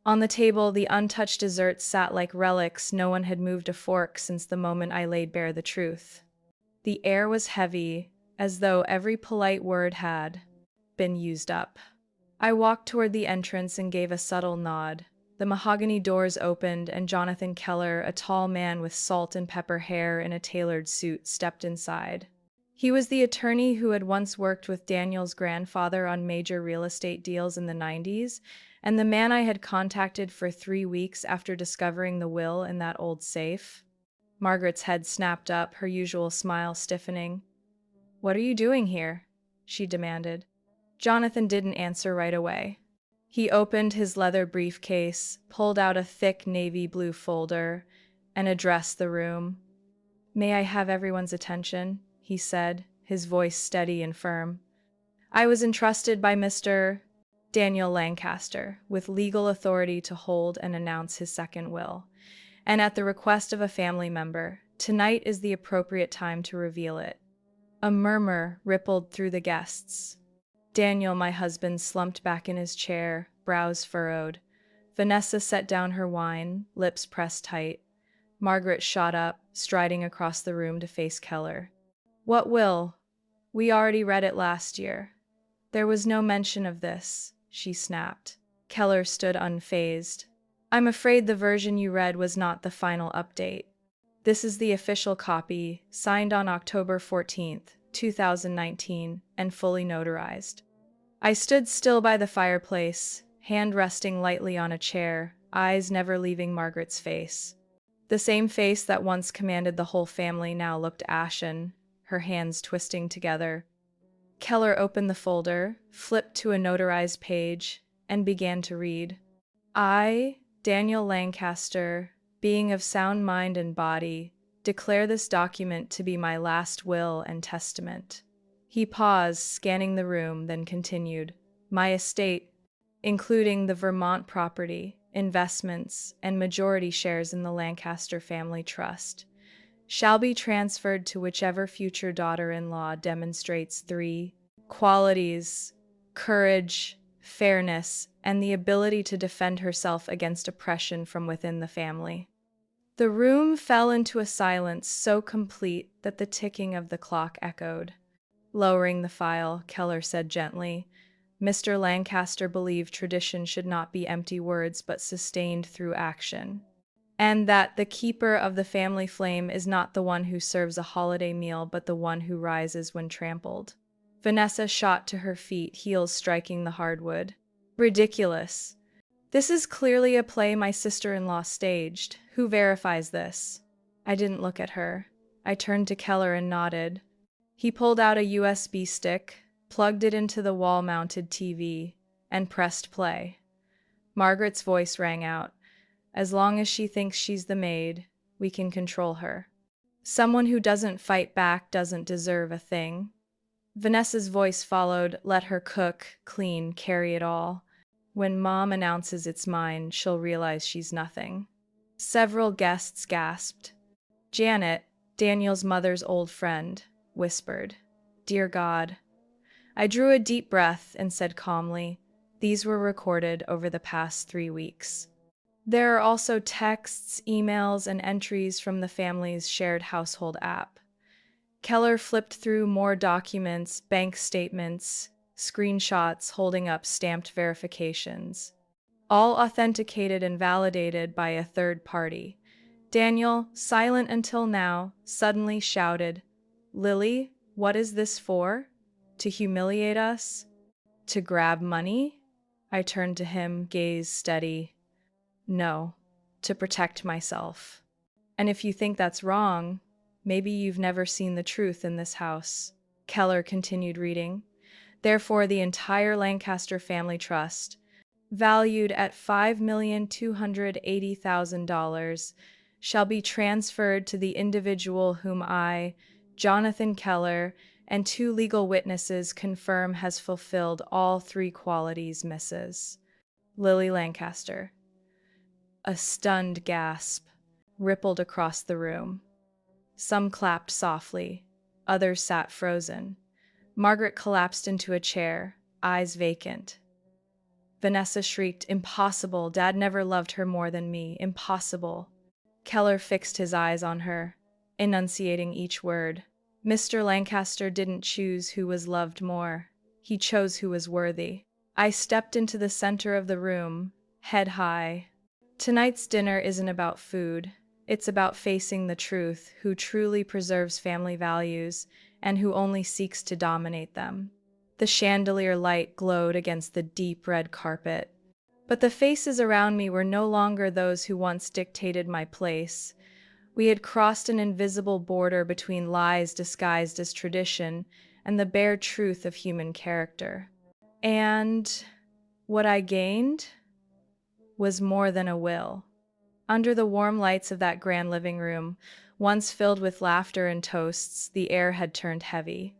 On the table, the untouched desserts sat like relics. No one had moved a fork since the moment I laid bare the truth. The air was heavy, as though every polite word had been used up. I walked toward the entrance and gave a subtle nod. The mahogany doors opened, and Jonathan Keller, a tall man with salt and pepper hair in a tailored suit, stepped inside. He was the attorney who had once worked with Daniel's grandfather on major real estate deals in the 90s, and the man I had contacted for 3 weeks after discovering the will in that old safe. Margaret's head snapped up, her usual smile stiffening. "What are you doing here?" she demanded. Jonathan didn't answer right away. He opened his leather briefcase, pulled out a thick navy blue folder, and addressed the room. "May I have everyone's attention?" he said, his voice steady and firm. "I was entrusted by Mr. Daniel Lancaster with legal authority to hold and announce his second will, and at the request of a family member, tonight is the appropriate time to reveal it." A murmur rippled through the guests. Daniel, my husband, slumped back in his chair, brows furrowed. Vanessa set down her wine, lips pressed tight. Margaret shot up, striding across the room to face Keller. "What will? We already read it last year." "There was no mention of this," she snapped. Keller stood unfazed. "I'm afraid the version you read was not the final update. This is the official copy, signed on October 14th, 2019, and fully notarized." I stood still by the fireplace, hand resting lightly on a chair, eyes never leaving Margaret's face. The same face that once commanded the whole family now looked ashen, her hands twisting together. Keller opened the folder, flipped to a notarized page, and began to read. "I, Daniel Lancaster, being of sound mind and body, declare this document to be my last will and testament." He paused, scanning the room, then continued. "My estate, including the Vermont property, investments, and majority shares in the Lancaster Family Trust, shall be transferred to whichever future daughter-in-law demonstrates 3 qualities: courage, fairness, and the ability to defend herself against oppression from within the family." The room fell into a silence so complete that the ticking of the clock echoed. Lowering the file, Keller said gently, "Mr. Lancaster believed tradition should not be empty words but sustained through action, and that the keeper of the family flame is not the one who serves a holiday meal but the one who rises when trampled." Vanessa shot to her feet, heels striking the hardwood. "Ridiculous. This is clearly a play my sister-in-law staged. Who verifies this?" I didn't look at her. I turned to Keller and nodded. He pulled out a USB stick, plugged it into the wall-mounted TV, and pressed play. Margaret's voice rang out. "As long as she thinks she's the maid, we can control her. Someone who doesn't fight back doesn't deserve a thing." Vanessa's voice followed. "Let her cook, clean, carry it all. When Mom announces it's mine, she'll realize she's nothing." Several guests gasped. Janet, Daniel's mother's old friend, whispered, "Dear God." I drew a deep breath and said calmly, "These were recorded over the past 3 weeks. There are also texts, emails, and entries from the family's shared household app." Keller flipped through more documents, bank statements, screenshots holding up stamped verifications, all authenticated and validated by a third party. Daniel, silent until now, suddenly shouted, "Lily, what is this for? To humiliate us? To grab money?" I turned to him, gaze steady. "No, to protect myself. And if you think that's wrong, maybe you've never seen the truth in this house." Keller continued reading. Therefore, the entire Lancaster family trust, valued at $5,280,000, shall be transferred to the individual whom I, Jonathan Keller, and two legal witnesses confirm has fulfilled all three qualities, Mrs. Lily Lancaster. A stunned gasp rippled across the room. Some clapped softly, others sat frozen. Margaret collapsed into a chair, eyes vacant. Vanessa shrieked, "Impossible! Dad never loved her more than me. Impossible!" Keller fixed his eyes on her, enunciating each word. Mr. Lancaster didn't choose who was loved more. He chose who was worthy. I stepped into the center of the room, head high. Tonight's dinner isn't about food. It's about facing the truth, who truly preserves family values and who only seeks to dominate them. The chandelier light glowed against the deep red carpet. But the faces around me were no longer those who once dictated my place. We had crossed an invisible border between lies disguised as tradition and the bare truth of human character. And what I gained was more than a will. Under the warm lights of that grand living room, once filled with laughter and toasts, the air had turned heavy.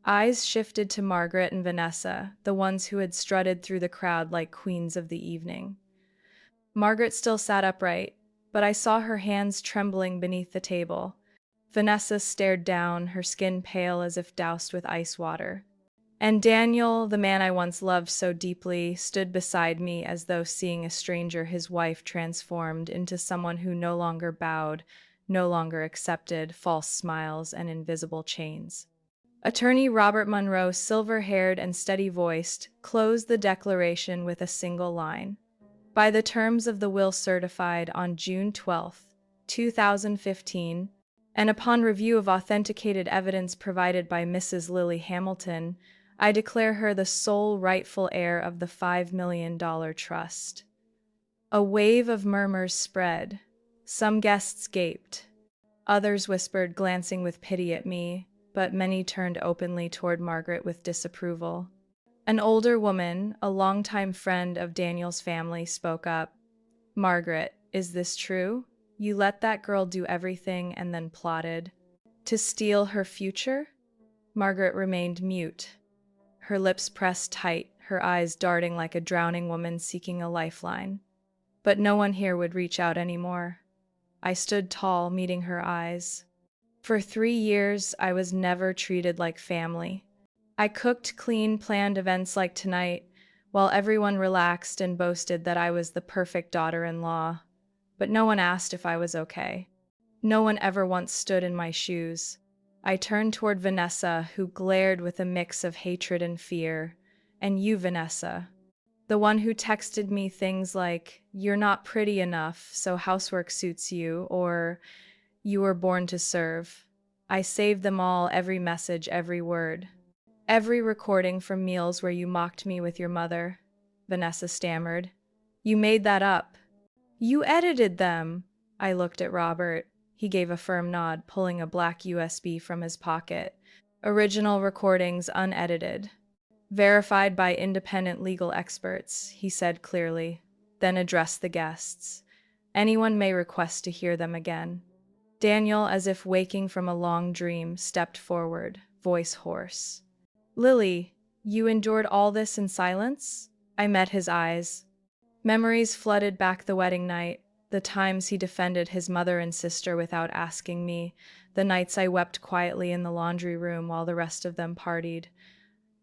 Eyes shifted to Margaret and Vanessa, the ones who had strutted through the crowd like queens of the evening. Margaret still sat upright, but I saw her hands trembling beneath the table. Vanessa stared down, her skin pale as if doused with ice water. And Daniel, the man I once loved so deeply, stood beside me as though seeing a stranger, his wife transformed into someone who no longer bowed, no longer accepted false smiles and invisible chains. Attorney Robert Monroe, silver-haired and steady-voiced, closed the declaration with a single line. By the terms of the will certified on June 12, 2015, and upon review of authenticated evidence provided by Mrs. Lily Hamilton, I declare her the sole rightful heir of the $5 million trust. A wave of murmurs spread. Some guests gaped. Others whispered, glancing with pity at me, but many turned openly toward Margaret with disapproval. An older woman, a longtime friend of Daniel's family, spoke up. "Margaret, is this true? You let that girl do everything and then plotted to steal her future?" Margaret remained mute, her lips pressed tight, her eyes darting like a drowning woman seeking a lifeline. But no one here would reach out anymore. I stood tall, meeting her eyes. For 3 years, I was never treated like family. I cooked, cleaned, planned events like tonight, while everyone relaxed and boasted that I was the perfect daughter-in-law. But no one asked if I was okay. No one ever once stood in my shoes. I turned toward Vanessa, who glared with a mix of hatred and fear. "And you, Vanessa, the one who texted me things like, 'You're not pretty enough, so housework suits you,' or 'You were born to serve.' I saved them all, every message, every word. Every recording from meals where you mocked me with your mother," Vanessa stammered. "You made that up. You edited them." I looked at Robert. He gave a firm nod, pulling a black USB from his pocket. "Original recordings, unedited. Verified by independent legal experts," he said clearly, then addressed the guests. "Anyone may request to hear them again." Daniel, as if waking from a long dream, stepped forward, voice hoarse. "Lily, you endured all this in silence?" I met his eyes. Memories flooded back the wedding night, the times he defended his mother and sister without asking me, the nights I wept quietly in the laundry room while the rest of them partied.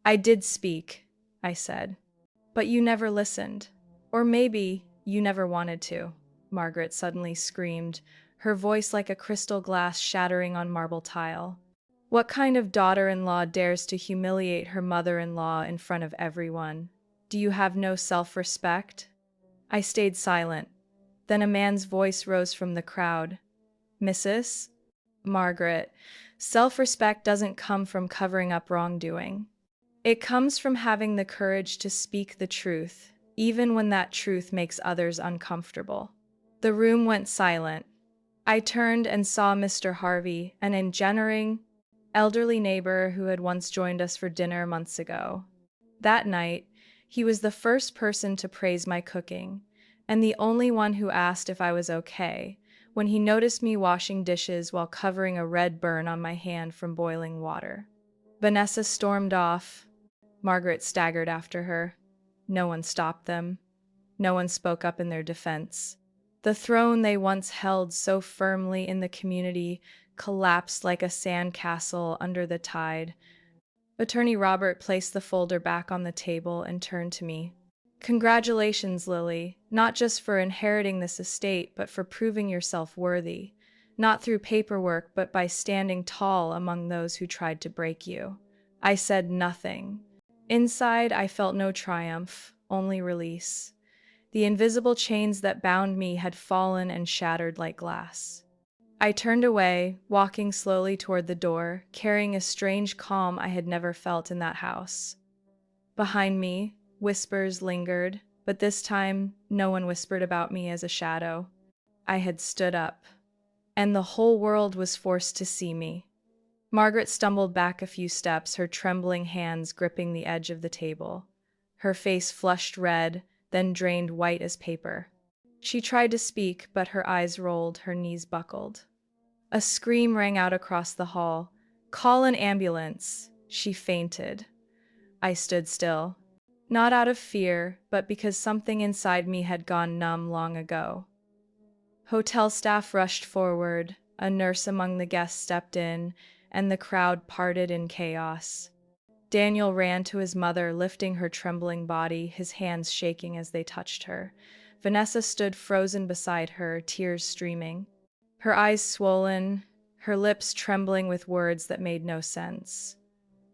"I did speak," I said. "But you never listened. Or maybe you never wanted to," Margaret suddenly screamed, her voice like a crystal glass shattering on marble tile. "What kind of daughter-in-law dares to humiliate her mother-in-law in front of everyone? Do you have no self-respect?" I stayed silent. Then a man's voice rose from the crowd. "Mrs. Margaret, self-respect doesn't come from covering up wrongdoing. It comes from having the courage to speak the truth, even when that truth makes others uncomfortable." The room went silent. I turned and saw Mr. Harvey, an engineering elderly neighbor who had once joined us for dinner months ago. That night, he was the first person to praise my cooking, and the only one who asked if I was okay when he noticed me washing dishes while covering a red burn on my hand from boiling water. Vanessa stormed off. Margaret staggered after her. No one stopped them. No one spoke up in their defense. The throne they once held so firmly in the community collapsed like a sandcastle under the tide. Attorney Robert placed the folder back on the table and turned to me. Congratulations, Lily, not just for inheriting this estate, but for proving yourself worthy, not through paperwork, but by standing tall among those who tried to break you. I said nothing. Inside, I felt no triumph, only release. The invisible chains that bound me had fallen and shattered like glass. I turned away, walking slowly toward the door, carrying a strange calm I had never felt in that house. Behind me, whispers lingered, but this time no one whispered about me as a shadow. I had stood up, and the whole world was forced to see me. Margaret stumbled back a few steps, her trembling hands gripping the edge of the table. Her face flushed red, then drained white as paper. She tried to speak, but her eyes rolled, her knees buckled. A scream rang out across the hall. "Call an ambulance!" She fainted. I stood still, not out of fear, but because something inside me had gone numb long ago. Hotel staff rushed forward, a nurse among the guests stepped in, and the crowd parted in chaos. Daniel ran to his mother, lifting her trembling body, his hands shaking as they touched her. Vanessa stood frozen beside her, tears streaming. Her eyes swollen, her lips trembling with words that made no sense.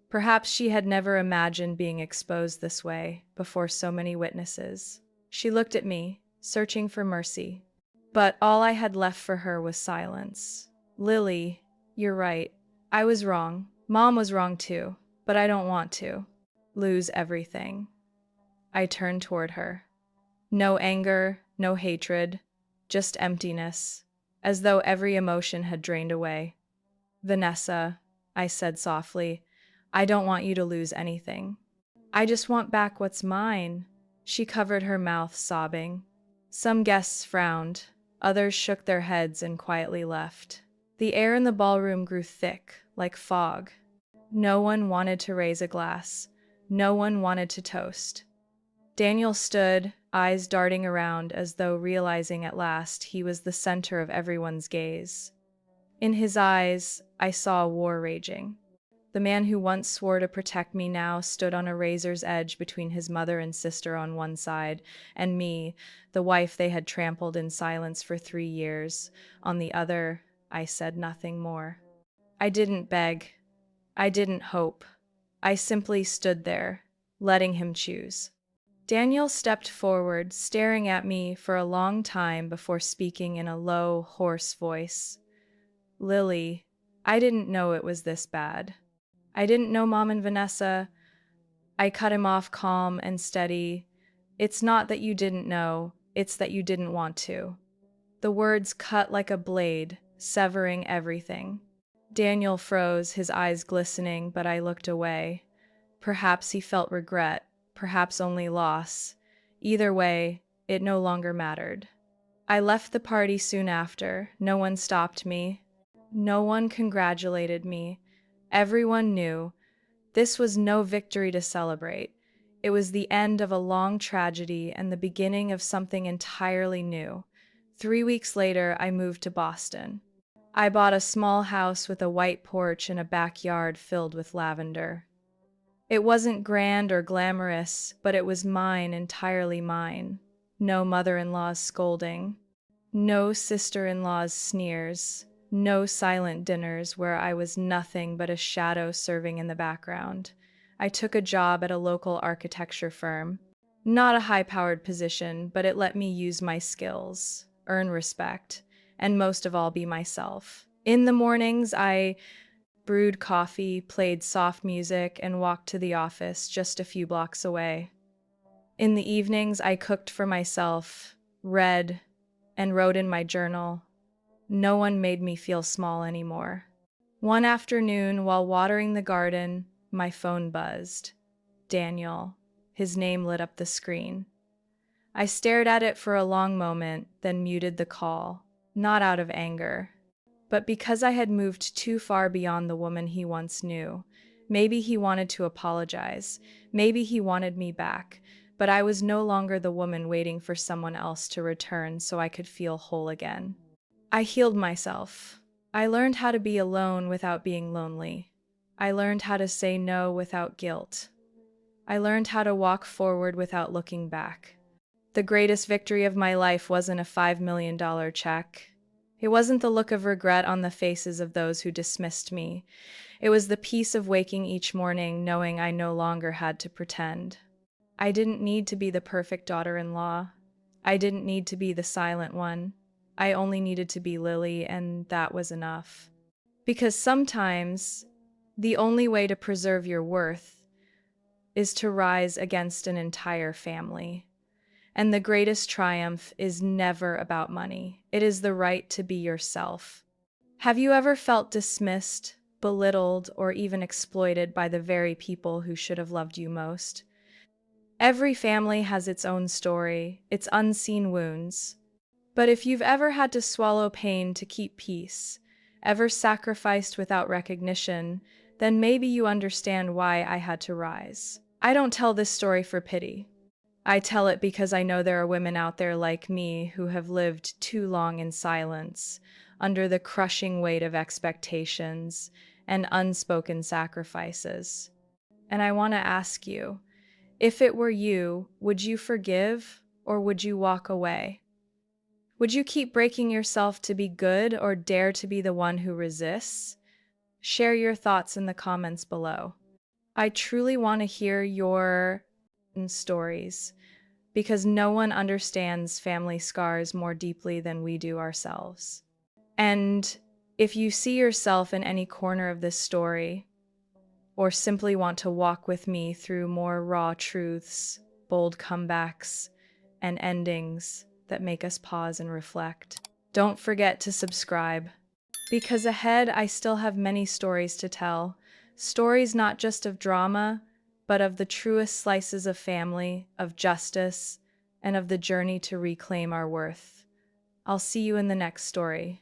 Perhaps she had never imagined being exposed this way, before so many witnesses. She looked at me, searching for mercy. But all I had left for her was silence. "Lily, you're right. I was wrong. Mom was wrong too, but I don't want to lose everything." I turned toward her. No anger, no hatred, just emptiness, as though every emotion had drained away. "Vanessa," I said softly, "I don't want you to lose anything. I just want back what's mine." She covered her mouth, sobbing. Some guests frowned, others shook their heads and quietly left. The air in the ballroom grew thick, like fog. No one wanted to raise a glass. No one wanted to toast. Daniel stood, eyes darting around as though realizing at last he was the center of everyone's gaze. In his eyes, I saw a war raging. The man who once swore to protect me now stood on a razor's edge between his mother and sister on one side, and me, the wife they had trampled in silence for 3 years, on the other. I said nothing more. I didn't beg. I didn't hope. I simply stood there, letting him choose. Daniel stepped forward, staring at me for a long time before speaking in a low, hoarse voice. "Lily, I didn't know it was this bad. I didn't know Mom and Vanessa." I cut him off, calm and steady. "It's not that you didn't know, it's that you didn't want to." The words cut like a blade, severing everything. Daniel froze, his eyes glistening, but I looked away. Perhaps he felt regret, perhaps only loss. Either way, it no longer mattered. I left the party soon after. No one stopped me. No one congratulated me. Everyone knew this was no victory to celebrate. It was the end of a long tragedy and the beginning of something entirely new. 3 weeks later, I moved to Boston. I bought a small house with a white porch and a backyard filled with lavender. It wasn't grand or glamorous, but it was mine, entirely mine. No mother-in-law's scolding. No sister-in-law's sneers. No silent dinners where I was nothing but a shadow serving in the background. I took a job at a local architecture firm. Not a high-powered position, but it let me use my skills, earn respect, and most of all, be myself. In the mornings, I brewed coffee, played soft music, and walked to the office just a few blocks away. In the evenings, I cooked for myself, read, and wrote in my journal. No one made me feel small anymore. One afternoon, while watering the garden, my phone buzzed. Daniel. His name lit up the screen. I stared at it for a long moment, then muted the call, not out of anger, but because I had moved too far beyond the woman he once knew. Maybe he wanted to apologize. Maybe he wanted me back, but I was no longer the woman waiting for someone else to return so I could feel whole again. I healed myself. I learned how to be alone without being lonely. I learned how to say no without guilt. I learned how to walk forward without looking back. The greatest victory of my life wasn't a $5 million check. It wasn't the look of regret on the faces of those who dismissed me. It was the peace of waking each morning knowing I no longer had to pretend. I didn't need to be the perfect daughter-in-law. I didn't need to be the silent one. I only needed to be Lily, and that was enough. Because sometimes the only way to preserve your worth is to rise against an entire family. And the greatest triumph is never about money. It is the right to be yourself. Have you ever felt dismissed, belittled, or even exploited by the very people who should have loved you most? Every family has its own story, its unseen wounds. But if you've ever had to swallow pain to keep peace, ever sacrificed without recognition, then maybe you understand why I had to rise. I don't tell this story for pity. I tell it because I know there are women out there like me who have lived too long in silence, under the crushing weight of expectations and unspoken sacrifices. And I want to ask you, if it were you, would you forgive or would you walk away? Would you keep breaking yourself to be good or dare to be the one who resists? Share your thoughts in the comments below. I truly want to hear your stories because no one understands family scars more deeply than we do ourselves. And if you see yourself in any corner of this story, or simply want to walk with me through more raw truths, bold comebacks, and endings that make us pause and reflect, don't forget to subscribe. Because ahead, I still have many stories to tell. Stories not just of drama, but of the truest slices of family, of justice, and of the journey to reclaim our worth. I'll see you in the next story.